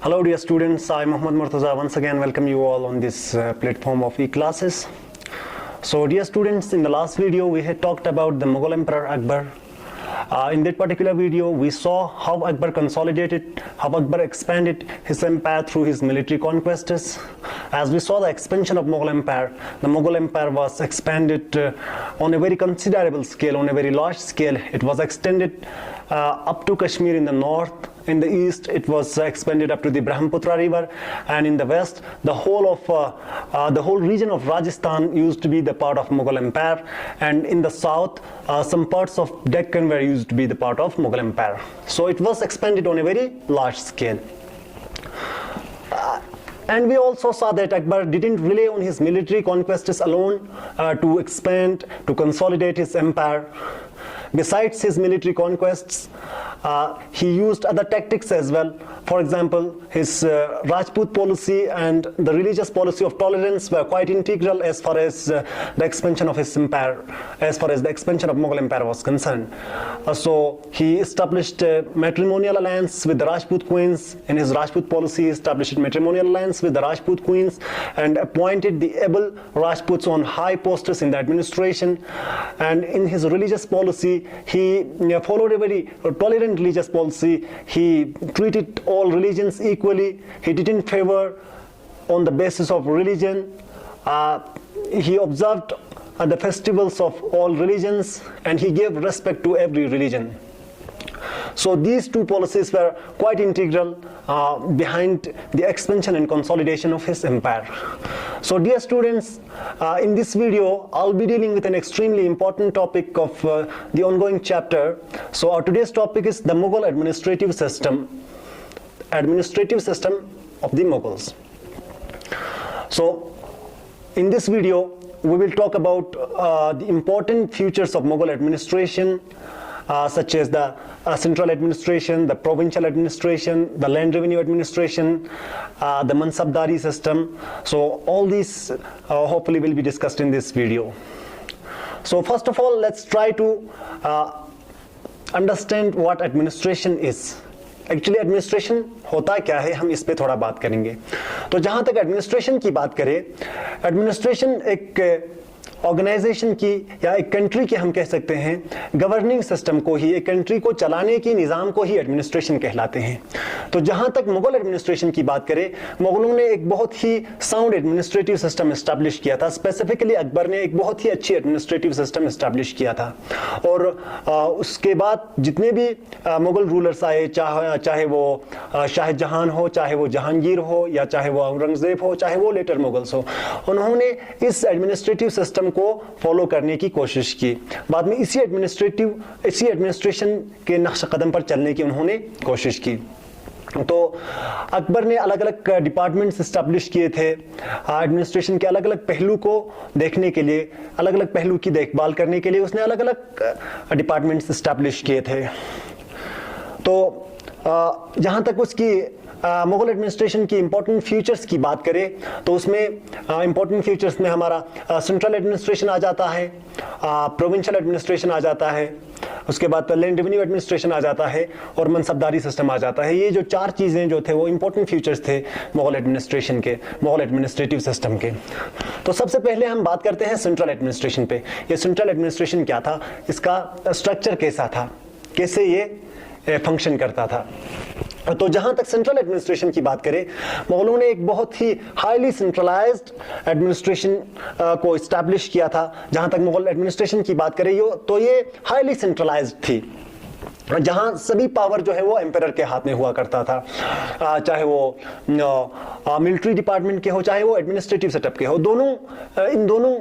Hello dear students, I Muhammad Murtaza once again welcome you all on this platform of e-classes. So dear students, in the last video we had talked about the Mughal Emperor Akbar. In that particular video we saw how Akbar consolidated, how Akbar expanded his empire through his military conquests. As we saw the expansion of Mughal Empire, the Mughal Empire was expanded on a very considerable scale, on a very large scale. It was extended up to Kashmir in the north. In the east, it was expanded up to the Brahmaputra river, and in the west, the whole region of Rajasthan used to be the part of Mughal Empire, and in the south, some parts of Deccan were used to be the part of Mughal Empire. So it was expanded on a very large scale. And we also saw that Akbar didn't rely on his military conquests alone to expand, to consolidate his empire. Besides his military conquests, he used other tactics as well. For example, his Rajput policy and the religious policy of tolerance were quite integral as far as the expansion of his empire, as far as the expansion of Mughal Empire was concerned. So he established a matrimonial alliance with the Rajput queens. In his Rajput policy, he established a matrimonial alliance with the Rajput queens and appointed the able Rajputs on high posts in the administration. And in his religious policy, he followed a very tolerant religious policy. He treated all religions equally. He didn't favor on the basis of religion. He observed the festivals of all religions, and he gave respect to every religion. So these two policies were quite integral behind the expansion and consolidation of his empire. So dear students, in this video I'll be dealing with an extremely important topic of the ongoing chapter. So our today's topic is the Mughal administrative system of the Mughals. So in this video we will talk about the important features of Mughal administration, such as the central administration, the provincial administration, the land revenue administration, the Mansabdari system. So all these hopefully will be discussed in this video. So first of all, let's try to understand what administration is. Actually administration होता क्या है, हम इस पे थोड़ा बात करेंगे. तो जहां तक एडमिनिस्ट्रेशन की बात करें, एडमिनिस्ट्रेशन एक ऑर्गेनाइजेशन की या एक कंट्री के हम कह सकते हैं गवर्निंग सिस्टम को ही, एक कंट्री को चलाने की निज़ाम को ही एडमिनिस्ट्रेशन कहलाते हैं. तो जहां तक मुगल एडमिनिस्ट्रेशन की बात करें, मुगलों ने एक बहुत ही साउंड एडमिनिस्ट्रेटिव सिस्टम एस्टैब्लिश किया था. स्पेसिफिकली अकबर ने एक बहुत ही अच्छी एडमिनिस्ट्रेटिव सिस्टम एस्टैब्लिश किया था. और उसके बाद जितने भी मुगल रूलर्स आए, चाहे वो शाहजहां हो, चाहे वो जहांगीर हो, या चाहे वो औरंगजेब हो, चाहे वो लेटर मुगल्स हो, उन्होंने इस एडमिनिस्ट्रेटिव सिस्टम को फॉलो करने की कोशिश की. बाद में इसी एडमिनिस्ट्रेशन के नक्श कदम पर चलने की उन्होंने कोशिश की. तो अकबर ने अलग अलग डिपार्टमेंट्स एस्टैब्लिश किए थे. एडमिनिस्ट्रेशन के अलग अलग पहलू को देखने के लिए, अलग अलग पहलू की देखभाल करने के लिए उसने अलग अलग डिपार्टमेंट्स एस्टैब्लिश किए थे. तो जहां तक उसकी मुगल एडमिनिस्ट्रेशन की इंपॉर्टेंट फीचर्स की बात करें, तो उसमें इंपॉर्टेंट फीचर्स में हमारा सेंट्रल एडमिनिस्ट्रेशन आ जाता है, प्रोविंशियल एडमिनिस्ट्रेशन आ जाता है, उसके बाद लैंड रेवेन्यू एडमिनिस्ट्रेशन आ जाता है, और मनसबदारी सिस्टम आ जाता है. ये जो चार चीज़ें जो थे वो इंपॉर्टेंट फीचर्स थे मुगल एडमिनिस्ट्रेशन के, मुगल एडमिनिस्ट्रेटिव सिस्टम के. तो सबसे पहले हम बात करते हैं सेंट्रल एडमिनिस्ट्रेशन पे. ये सेंट्रल एडमिनिस्ट्रेशन क्या था, इसका स्ट्रक्चर कैसा था, कैसे ये फंक्शन करता था. तो जहां तक सेंट्रल एडमिनिस्ट्रेशन की बात करें, मुगलों ने एक बहुत ही हाईली सेंट्रलाइज्ड एडमिनिस्ट्रेशन को एस्टैब्लिश किया था. जहां तक मुगल एडमिनिस्ट्रेशन की बात करें तो ये हाईली सेंट्रलाइज्ड थी, जहां सभी पावर जो है वो एम्परर के हाथ में हुआ करता था. चाहे वो मिलिट्री डिपार्टमेंट के हो, चाहे वो एडमिनिस्ट्रेटिव सेटअप के हो, इन दोनों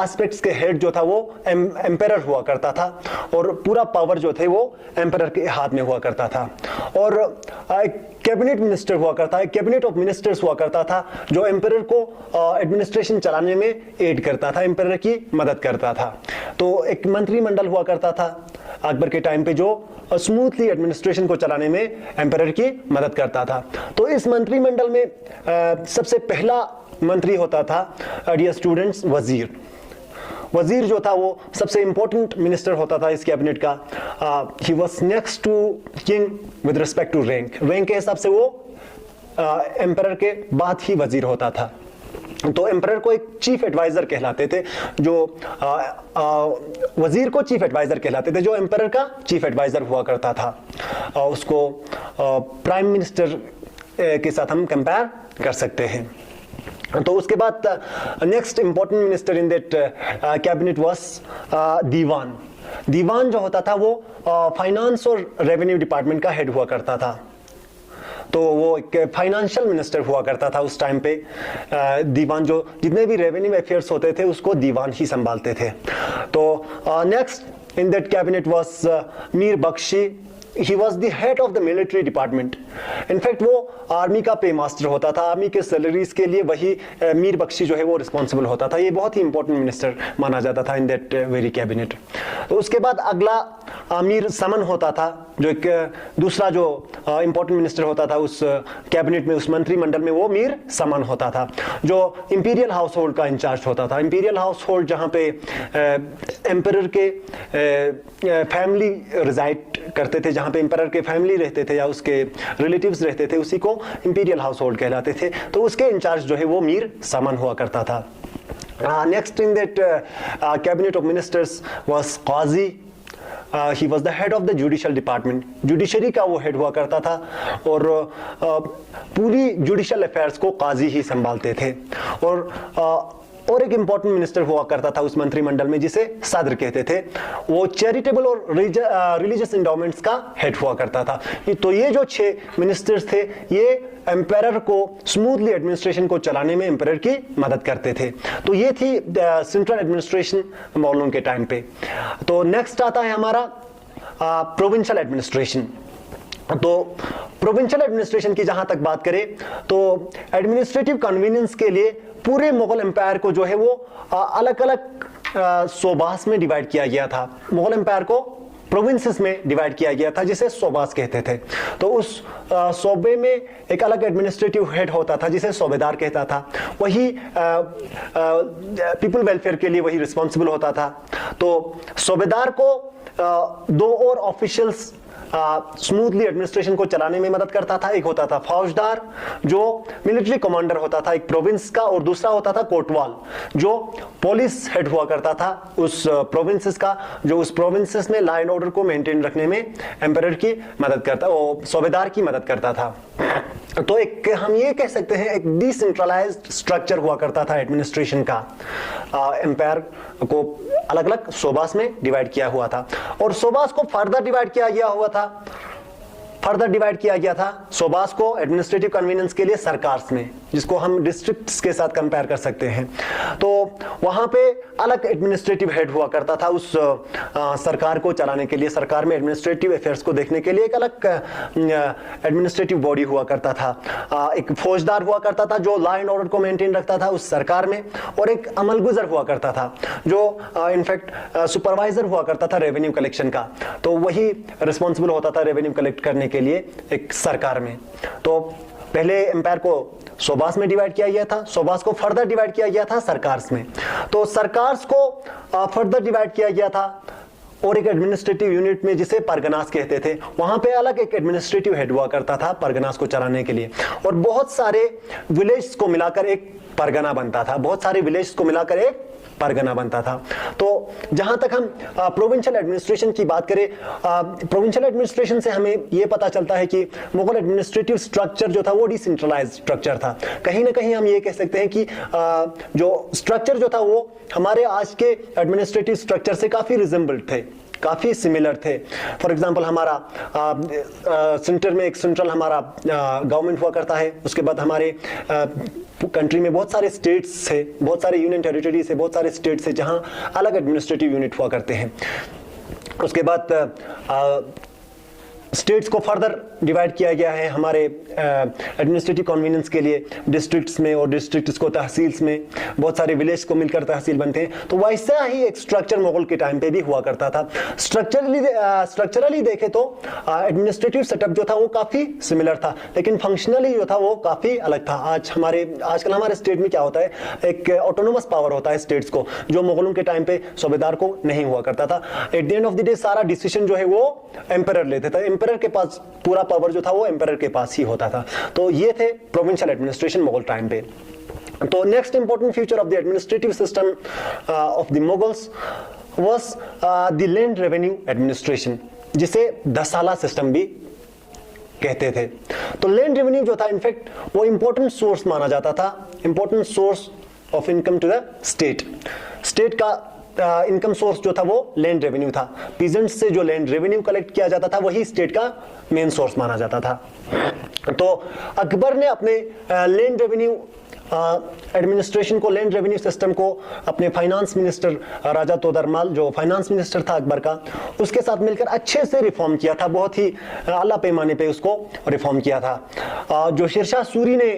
एस्पेक्ट्स के हेड जो था वो एम्परर हुआ करता था, और पूरा पावर जो थे वो एम्परर के हाथ में हुआ करता था. और एक कैबिनेट मिनिस्टर हुआ करता है, कैबिनेट ऑफ मिनिस्टर्स हुआ करता था, जो एम्परर को एडमिनिस्ट्रेशन चलाने में एड करता था, एम्परर की मदद करता था. तो एक मंत्रिमंडल हुआ करता था अकबर के टाइम पे, जो स्मूथली एडमिनिस्ट्रेशन को चलाने में एम्परर की मदद करता था. तो इस मंत्रिमंडल में सबसे पहला मंत्री होता था, डियर स्टूडेंट्स, वजीर. वजीर जो था वो सबसे इंपॉर्टेंट मिनिस्टर होता था इस कैबिनेट का. He was next to king with respect to rank. Rank के हिसाब से वो एम्परर के बाद ही वजीर होता था। तो एम्परर को एक चीफ एडवाइजर कहलाते थे, जो वजीर को चीफ एडवाइजर कहलाते थे, जो एम्परर का चीफ एडवाइजर हुआ करता था। उसको प्राइम मिनिस्टर के साथ हम कंपेयर कर सकते हैं। तो उसके बाद next important minister in that cabinet was दीवान। दीवान जो होता था वो फाइनेंस और रेवेन्यू डिपार्टमेंट का हेड हुआ करता था। तो वो एक फाइनेंशियल मिनिस्टर हुआ करता था उस टाइम पे। दीवान जो जितने भी रेवेन्यू अफेयर्स होते थे उसको दीवान ही संभालते थे। तो next in that cabinet was Mir Bakhshi. He was the head of the military department. In fact वो आर्मी का पे मास्टर होता था। आर्मी के सैलरीज के लिए वही मीर बख्शी जो है वो रिस्पॉन्सिबल होता था। ये बहुत ही इंपॉर्टेंट मिनिस्टर माना जाता था इन दैट वेरी कैबिनेट। तो उसके बाद अगला मीर समन होता था, जो एक दूसरा जो इंपॉर्टेंट मिनिस्टर होता था उस कैबिनेट में, उस मंत्रिमंडल में, वो मीर समन होता था, जो इंपीरियल हाउस होल्ड का इंचार्ज होता था। इंपीरियल हाउस होल्ड जहाँ पे एम्परर के फैमिली रिजाइड करते थे, जहाँ पे एम्परर के फैमिली रहते थे या उसके रिलेटिव्स रहते थे, उसी को इंपीरियल हाउस होल्ड कहलाते थे। तो उसके इंचार्ज जो है वो मीर समन हुआ करता था। Next in that cabinet of ministers was Qazi. He was the head of the judicial department. Judiciary का वो हेड हुआ करता था और पूरी जुडिशियल अफेयर्स को काजी ही संभालते थे। और एक इंपॉर्टेंट मिनिस्टर हुआ करता था उस मंत्रिमंडल में जिसे सदर कहते थे। वो चैरिटेबल और रिलीजियस एंडाउमेंट्स का हेड हुआ करता था। तो ये जो 6 मिनिस्टर्स थे ये एम्परर को स्मूथली एडमिनिस्ट्रेशन को चलाने में एम्परर की मदद करते थे। तो ये थी सेंट्रल एडमिनिस्ट्रेशन मौलून के टाइम पे। तो नेक्स्ट आता है हमारा प्रोविंशियल एडमिनिस्ट्रेशन। तो प्रोविंशियल एडमिनिस्ट्रेशन की जहां तक बात करें तो एडमिनिस्ट्रेटिव कन्वीनियंस के लिए पूरे मुगल एम्पायर को जो है वो अलग अलग सोबास में डिवाइड किया गया था। मुगल एम्पायर को प्रोविंसेस में डिवाइड किया गया था जिसे सोबास कहते थे। तो उस सोबे में एक अलग एडमिनिस्ट्रेटिव हेड होता था जिसे सूबेदार कहता था। वही पीपल वेलफेयर के लिए वही रिस्पॉन्सिबल होता था। तो सूबेदार को 2 और ऑफिशियल्स स्मूथली एडमिनिस्ट्रेशन को चलाने में मदद करता था। एक होता था फौजदार जो मिलिट्री कमांडर होता था एक प्रोविंस का, और दूसरा होता था कोटवाल जो पुलिस हेड हुआ करता था उस प्रोविंसेस का, जो उस प्रोविंसेस में लॉ एंड ऑर्डर को मेंटेन रखने में एम्परर की मदद करता, वो सूबेदार की मदद करता था। तो एक हम ये कह सकते हैं एक डिसेंट्रलाइज्ड स्ट्रक्चर हुआ करता था एडमिनिस्ट्रेशन का। एम्पायर को अलग अलग सोबास में डिवाइड किया हुआ था और सोबास को फर्दर डिवाइड किया गया था सोबास को एडमिनिस्ट्रेटिव कन्वीनियंस के लिए सरकार्स में, जिसको हम डिस्ट्रिक्ट्स के साथ कंपेयर कर सकते हैं। तो वहां पे अलग एडमिनिस्ट्रेटिव हेड हुआ करता था उस सरकार को चलाने के लिए। सरकार में एडमिनिस्ट्रेटिव अफेयर्स को देखने के लिए एक अलग एडमिनिस्ट्रेटिव बॉडी हुआ करता था। एक फौजदार हुआ करता था जो लॉ एंड ऑर्डर को मेंटेन रखता था उस सरकार में, और एक अमलगुजर हुआ करता था जो इनफैक्ट सुपरवाइजर हुआ करता था रेवेन्यू कलेक्शन का। तो वही रिस्पॉन्सिबल होता था रेवेन्यू कलेक्ट करने के लिए एक सरकार में। तो पहले एम्पायर को सोबास में डिवाइड किया गया था, सोबास को फर्दर डिवाइड किया गया था सरकार्स में। तो सरकार्स को फर्दर डिवाइड किया गया था और एक एडमिनिस्ट्रेटिव यूनिट में जिसे परगनास कहते थे, वहां पे अलग एक एडमिनिस्ट्रेटिव हेड हुआ करता था परगनास को चलाने के लिए। और बहुत सारे विलेज को मिलाकर एक परगना बनता था, बहुत सारे विलेज को मिलाकर एक परगना बनता था। तो जहां तक हम प्रोविंशियल एडमिनिस्ट्रेशन की बात करें, प्रोविंशियल एडमिनिस्ट्रेशन से हमें यह पता चलता है कि मुगल एडमिनिस्ट्रेटिव स्ट्रक्चर जो था वो डिसेंट्रलाइज्ड स्ट्रक्चर था। कहीं ना कहीं हम ये कह सकते हैं कि जो स्ट्रक्चर जो था वो हमारे आज के एडमिनिस्ट्रेटिव स्ट्रक्चर से काफी रिजेंबल्ड थे, काफी सिमिलर थे। फॉर एग्जांपल हमारा सेंटर में एक सेंट्रल हमारा गवर्नमेंट हुआ करता है, उसके बाद हमारे कंट्री में बहुत सारे स्टेट्स है, बहुत सारे यूनियन टेरिटरीज है, बहुत सारे स्टेट्स है जहां अलग एडमिनिस्ट्रेटिव यूनिट हुआ करते हैं। उसके बाद स्टेट्स को फर्दर डिवाइड किया गया है हमारे एडमिनिस्ट्रेटिव कन्वीनियंस के लिए डिस्ट्रिक्ट्स में, और डिस्ट्रिक्ट्स को तहसील्स में, बहुत सारे विलेज को मिलकर तहसील बनते हैं। तो वैसा ही एक स्ट्रक्चर मुगल के टाइम पे भी हुआ करता था। स्ट्रक्चरली देखे तो एडमिनिस्ट्रेटिव सेटअप जो था वो काफी सिमिलर था, लेकिन फंक्शनली जो था वो काफी अलग था। आजकल हमारे स्टेट में क्या होता है, एक ऑटोनोमस पावर होता है स्टेट्स को, जो मुगलों के टाइम पे सूबेदार को नहीं हुआ करता था। At the end of the day सारा डिसीजन जो है वो एम्परर लेते थे। एम्परर के पास पूरा पावर जो था वो एम्परर के पास ही होता था। तो ये थे प्रोविंशियल एडमिनिस्ट्रेशन मुगल टाइम पे। तो next important feature of the administrative system of the Mughals was the land revenue administration, जिसे 10 साला सिस्टम भी कहते थे। तो लैंड रेवेन्यू जो था इनफैक्ट वो इंपॉर्टेंट सोर्स माना जाता था, important source of income to the state. State का इनकम सोर्स जो था वो लैंड रेवेन्यू था। पीजेंट्स से जो लैंड रेवेन्यू कलेक्ट किया जाता था वही स्टेट का मेन सोर्स माना जाता था। तो अकबर ने अपने लैंड रेवेन्यू एडमिनिस्ट्रेशन को, लैंड रेवेन्यू सिस्टम को अपने फाइनेंस मिनिस्टर राजा तोदरमाल, जो फाइनेंस मिनिस्टर था अकबर का, उसके साथ मिलकर अच्छे से रिफॉर्म किया था, बहुत ही आला पैमाने पे उसको रिफॉर्म किया था। जो शेरशाह सूरी ने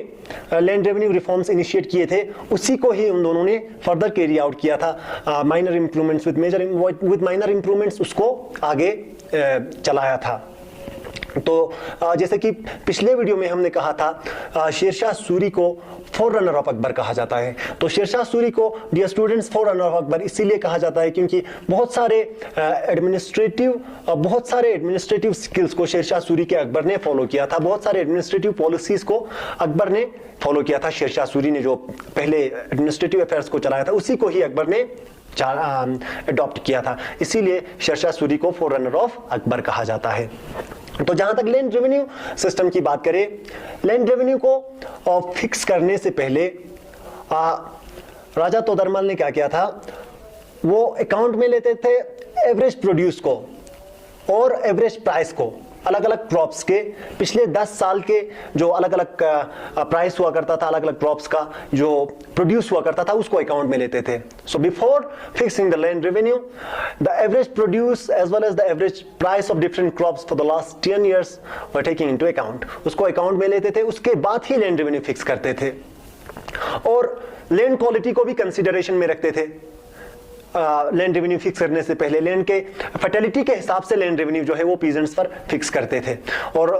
लैंड रेवेन्यू रिफॉर्म्स इनिशिएट किए थे उसी को ही उन दोनों ने फर्दर कैरी आउट किया था। Minor improvements with minor improvements उसको आगे चलाया था। तो जैसे कि पिछले वीडियो में हमने कहा था शेरशाह सूरी को फोररनर ऑफ अकबर कहा जाता है। तो शेरशाह सूरी को डियर स्टूडेंट्स फोररनर ऑफ अकबर इसीलिए कहा जाता है क्योंकि बहुत सारे एडमिनिस्ट्रेटिव स्किल्स को शेरशाह सूरी के अकबर ने फॉलो किया था, बहुत सारे एडमिनिस्ट्रेटिव पॉलिसीज को अकबर ने फॉलो किया था। शेरशाह सूरी ने जो पहले एडमिनिस्ट्रेटिव अफेयर्स को चलाया था उसी को ही अकबर ने अडॉप्ट किया था, इसीलिए शेरशाह सूरी को फोररनर ऑफ अकबर कहा जाता है। तो जहां तक लैंड रेवेन्यू सिस्टम की बात करें, लैंड रेवेन्यू को फिक्स करने से पहले राजा तोदरमल ने क्या किया था, वो अकाउंट में लेते थे एवरेज प्रोड्यूस को और एवरेज प्राइस को, अलग अलग क्रॉप्स के पिछले 10 साल के जो अलग अलग प्राइस हुआ करता था, अलग अलग क्रॉप्स का जो प्रोड्यूस हुआ करता था उसको अकाउंट में लेते थे। So before fixing the land revenue, the average produce as well as the average price of different crops for the last 10 years were taking into account. उसको अकाउंट में लेते थे, उसके बाद ही लैंड रेवेन्यू फिक्स करते थे और लैंड क्वालिटी को भी कंसिडरेशन में रखते थे। लैंड रेवेन्यू फिक्स करने से पहले लैंड के फर्टिलिटी के हिसाब से लैंड रेवेन्यू जो है वो पीजेंट्स पर फिक्स करते थे। और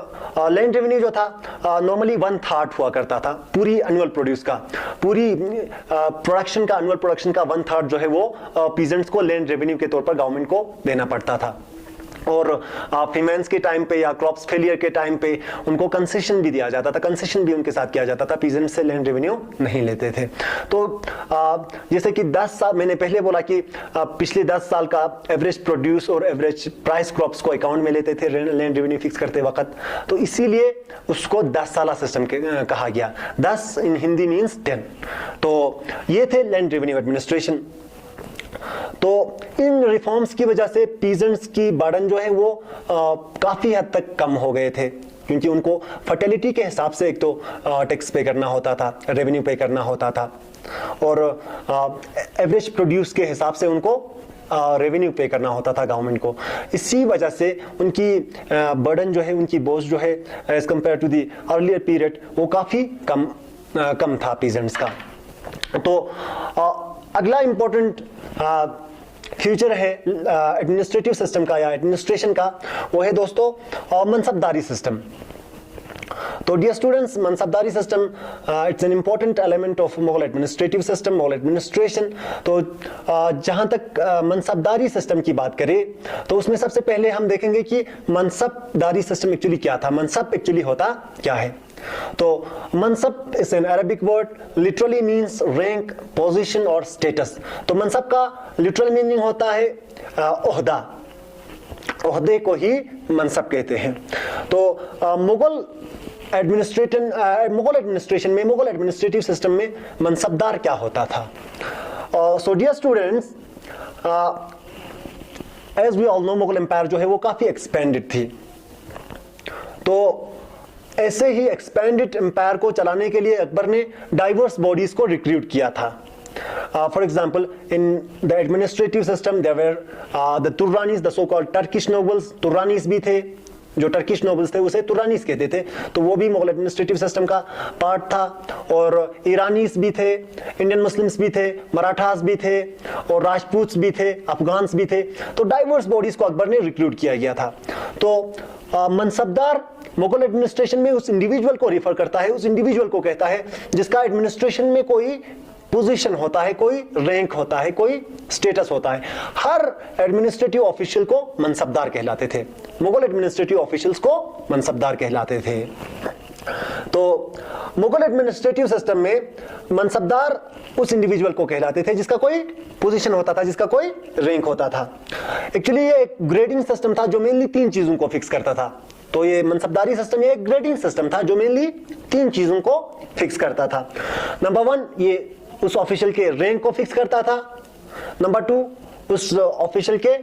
लैंड रेवेन्यू जो था नॉर्मली 1/3 हुआ करता था पूरी एनुअल प्रोड्यूस का, पूरी प्रोडक्शन का, एनुअल प्रोडक्शन का 1/3 जो है वो पीजेंट्स को लैंड रेवेन्यू के तौर पर गवर्नमेंट को देना पड़ता था। और फेमेंस के टाइम पे या क्रॉप्स फेलियर के टाइम पे उनको कंसेशन भी दिया जाता था, कंसेशन भी उनके साथ किया जाता था, पीजेंट से लैंड रेवेन्यू नहीं लेते थे। तो जैसे कि 10 साल मैंने पहले बोला कि पिछले 10 साल का एवरेज प्रोड्यूस और एवरेज प्राइस क्रॉप्स को अकाउंट में लेते थे लैंड रेवेन्यू फिक्स करते वक्त, तो इसीलिए उसको 10 साला सिस्टम कहा गया। 10 इन हिंदी मीन्स 10। तो ये थे लैंड रेवेन्यू एडमिनिस्ट्रेशन। तो इन रिफॉर्म्स की वजह से पीजेंट्स की बर्डन जो है वो काफी हद तक कम हो गए थे, क्योंकि उनको फर्टिलिटी के हिसाब से एक तो टैक्स पे करना होता था, रेवेन्यू पे करना होता था, और एवरेज प्रोड्यूस के हिसाब से उनको रेवेन्यू पे करना होता था गवर्नमेंट को। इसी वजह से उनकी बर्डन जो है, उनकी बोझ जो है as compare to the earlier period वो काफी कम था पीजेंट्स का। तो अगला इंपॉर्टेंट फ्यूचर है एडमिनिस्ट्रेटिव सिस्टम का या एडमिनिस्ट्रेशन का, वो है दोस्तों मनसबदारी सिस्टम। तो dear students, Mansabdari system it's an important element of Mughal administrative system, Mughal administration. तो जहां तक मनसबदारी सिस्टम की बात करें तो उसमें सबसे पहले हम देखेंगे कि मनसबदारी सिस्टम एक्चुअली क्या था, मनसब एक्चुअली होता क्या है। तो मनसब is an Arabic word, literally means rank, position और स्टेटस। तो मनसब का लिटरल मीनिंग होता है ओहदा, ओहदे को ही मनसब कहते हैं। तो मुगल एडमिनिस्ट्रेशन में, मुगल एडमिनिस्ट्रेटिव सिस्टम में मनसबदार क्या होता था। So dear students, as we all know Mughal empire जो है वो काफी एक्सपेंडेड थी। तो ऐसे ही एक्सपेंडेड एम्पायर को चलाने के लिए अकबर ने डाइवर्स बॉडीज को रिक्रूट किया था। For example, in the administrative system there were the तुर्रानीज, the so called Turkish nobles. तुर्रानीज भी थे, जो टर्किश नोबल्स थे उसे तुर्रानीज कहते थे, तो वो भी मुगल एडमिनिस्ट्रेटिव सिस्टम का पार्ट था। और ईरानीज भी थे, इंडियन मुस्लिम्स भी थे, मराठास भी थे, और राजपूत्स भी थे, अफगान्स भी थे। तो डाइवर्स बॉडीज को अकबर ने रिक्रूट किया गया था। तो मनसबदार मुगल एडमिनिस्ट्रेशन में उस इंडिविजुअल को रिफर करता है, उस इंडिविजुअल को कहता है जिसका एडमिनिस्ट्रेशन में कोई पोजीशन होता है, कोई रैंक होता है, कोई स्टेटस होता है। हर एडमिनिस्ट्रेटिव ऑफिशियल को मनसबदार कहलाते थे। मुगल एडमिनिस्ट्रेटिव ऑफिशियल्स को मनसबदार कहलाते थे। तो मुगल एडमिनिस्ट्रेटिव सिस्टम में मनसबदार उस इंडिविजुअल को कहलाते थे जिसका कोई पोजीशन होता था, जिसका कोई रैंक होता था। एक्चुअली ये एक ग्रेडिंग सिस्टम था जो मेनली 3 चीजों को फिक्स करता था। तो ये मनसबदारी सिस्टम ये एक ग्रेडिंग सिस्टम था जो मेनली 3 चीजों को फिक्स करता था। नंबर 1 ये उस ऑफिशियल के रैंक को फिक्स करता था। नंबर 2 उस ऑफिशियल के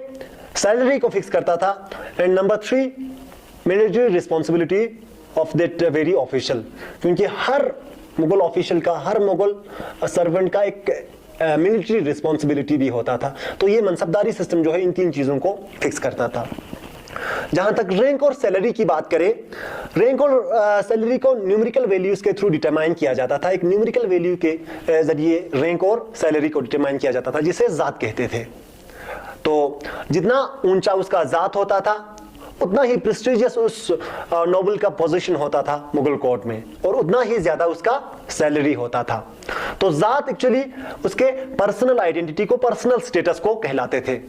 सैलरी को फिक्स करता था। And number 3 military responsibility of that very official, क्योंकि हर मुगल ऑफिशियल का, हर मुगल सर्वेंट का एक मिलिट्री रिस्पॉन्सिबिलिटी भी होता था। तो ये मनसबदारी सिस्टम जो है इन 3 चीजों को फिक्स करता था। जहां तक रैंक और सैलरी की बात करें, रैंक और सैलरी को न्यूमेरिकल वैल्यूज के थ्रू डिटरमाइन किया जाता था। एक न्यूमेरिकल वैल्यू के जरिए रैंक और सैलरी को डिटरमाइन किया जाता था, जिसे जात कहते थे। तो जितना ऊंचा उसका जात होता था उतना ही प्रेस्टिजियस उस नोबल का पोजीशन होता था मुगल कोर्ट में, और उतना ही ज्यादा उसका सैलरी होता था। तो जात एक्चुअली उसके पर्सनल आइडेंटिटी को, पर्सनल स्टेटस को कहलाते थे।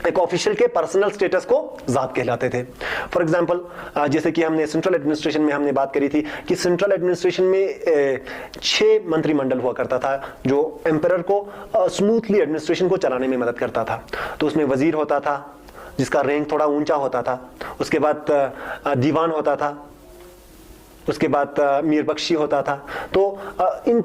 एक ऑफिशियल के पर्सनल स्टेटस को जात कहलाते थे। फॉर एग्जांपल जैसे कि हमने सेंट्रल एडमिनिस्ट्रेशन में हमने बात करी थी कि सेंट्रल एडमिनिस्ट्रेशन में 6 मंत्रिमंडल हुआ करता था जो एम्परर को स्मूथली एडमिनिस्ट्रेशन को चलाने में मदद करता था। तो उसमें वजीर होता था जिसका रैंक थोड़ा ऊंचा होता था, उसके बाद दीवान होता था, उसके बाद मीर बख्शी होता था। तो इन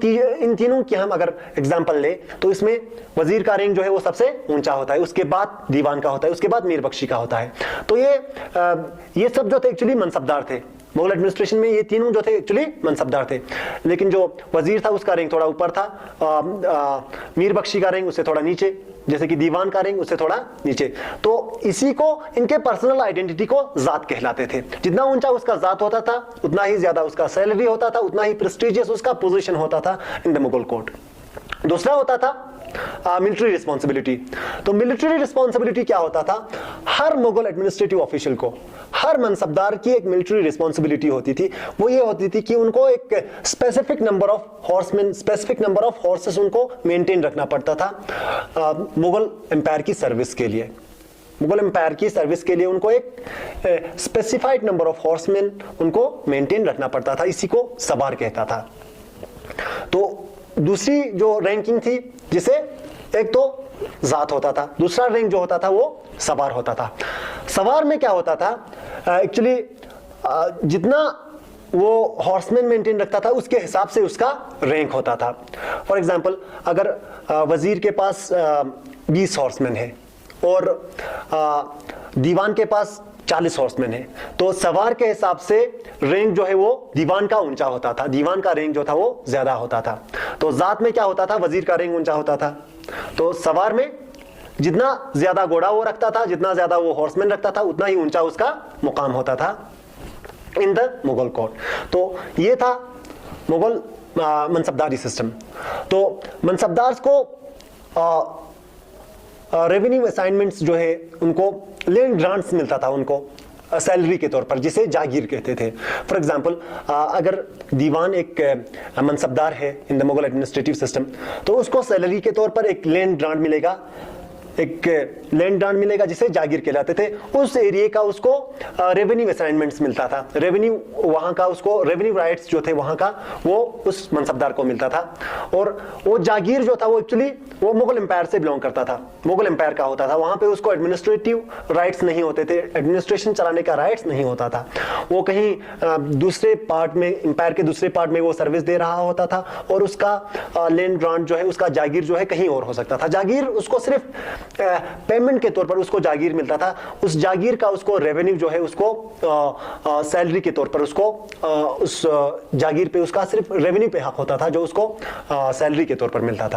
तीनों की हम अगर एग्जांपल ले तो इसमें वजीर का रैंक जो है वो सबसे ऊंचा होता है, उसके बाद दीवान का होता है, उसके बाद मीर बख्शी का होता है। तो ये सब जो थे एक्चुअली मनसबदार थे। मुगल एडमिनिस्ट्रेशन में ये तीनों जो थे एक्चुअली मनसबदार थे, लेकिन जो वजीर था उसका रैंक थोड़ा ऊपर था, मीर बख्शी का रैंक उससे थोड़ा नीचे, जैसे कि दीवान का रैंक उससे थोड़ा नीचे। तो इसी को इनके पर्सनल आइडेंटिटी को जात कहलाते थे। जितना ऊंचा उसका जात होता था उतना ही ज्यादा उसका सैलरी होता था, उतना ही प्रेस्टिजियस उसका पोजीशन होता था इन द मुगल कोर्ट। दूसरा होता था मिलिट्री रिस्पॉन्सिबिलिटी। तो मिलिट्री रिस्पॉन्सिबिलिटी क्या होता था? हर मुगल एडमिनिस्ट्रेटिव ऑफिशियल को, हर मनसबदार की एक मिलिट्री रिस्पॉन्सिबिलिटी होती थी। वो ये होती थी कि उनको एक specific number of horseman, specific number of horses उनको मेंटेन रखना पड़ता था मुगल एम्पायर की सर्विस के लिए। मुगल एम्पायर की सर्विस के लिए उनको एक स्पेसिफाइड नंबर ऑफ हॉर्समैन उनको मेंटेन रखना पड़ता था। इसी को सवार कहता था। तो दूसरी जो रैंकिंग थी, जिसे एक तो जात होता था, दूसरा रैंक जो होता था वो सवार होता था। सवार में क्या होता था? एक्चुअली जितना वो हॉर्समैन मेंटेन रखता था उसके हिसाब से उसका रैंक होता था। फॉर एग्जांपल अगर वजीर के पास 20 हॉर्समैन है और दीवान के पास 40 हॉर्समैन है, तो सवार के हिसाब से रैंक जो है वो दीवान का ऊंचा होता था, दीवान का रैंक जो था वो ज्यादा होता था। तो जात में क्या होता था? वजीर का रैंक ऊंचा होता था। तो सवार में जितना ज्यादा घोड़ा वो रखता था, जितना ज्यादा वो हॉर्समैन रखता था, उतना ही ऊंचा उसका मुकाम होता था इन द मुगल कोर्ट। तो ये था मुगल मनसबदारी सिस्टम। तो मनसबदार को रेवेन्यू असाइनमेंट्स जो है उनको लैंड ग्रांट्स मिलता था उनको सैलरी के तौर पर, जिसे जागीर कहते थे। फॉर एग्जांपल अगर दीवान एक मनसबदार है in the Mughal administrative system, तो उसको सैलरी के तौर पर एक लैंड ग्रांट मिलेगा, एक लैंड ग्रांट मिलेगा जिसे जागीर कहलाते थे। उस एरिया का उसको रेवेन्यू असाइनमेंट्स मिलता था, रेवेन्यू वहां का उसको रेवेन्यू राइट्स जो थे वहां का वो उस मनसबदार को मिलता था। और वो जागीर जो था वो एक्चुअली वो मुगल एम्पायर से बिलोंग करता था, मुगल एम्पायर का होता था। वहां पे उसको एडमिनिस्ट्रेटिव राइट्स नहीं होते थे, एडमिनिस्ट्रेशन चलाने का राइट्स नहीं होता था। वो कहीं दूसरे पार्ट में, एम्पायर के दूसरे पार्ट में वो सर्विस दे रहा होता था और उसका लैंड ग्रांट जो है, उसका जागीर जो है कहीं और हो सकता था। जागीर उसको सिर्फ पेमेंट के तौर पर उसको जागीर मिलता था। उस जागीर का उसको रेवेन्यू जो है उसको सैलरी के तौर पर उसको उस जागीर पे उसका सिर्फ रेवेन्यू पे हक होता था जो उसको सैलरी के तौर पर मिलता था।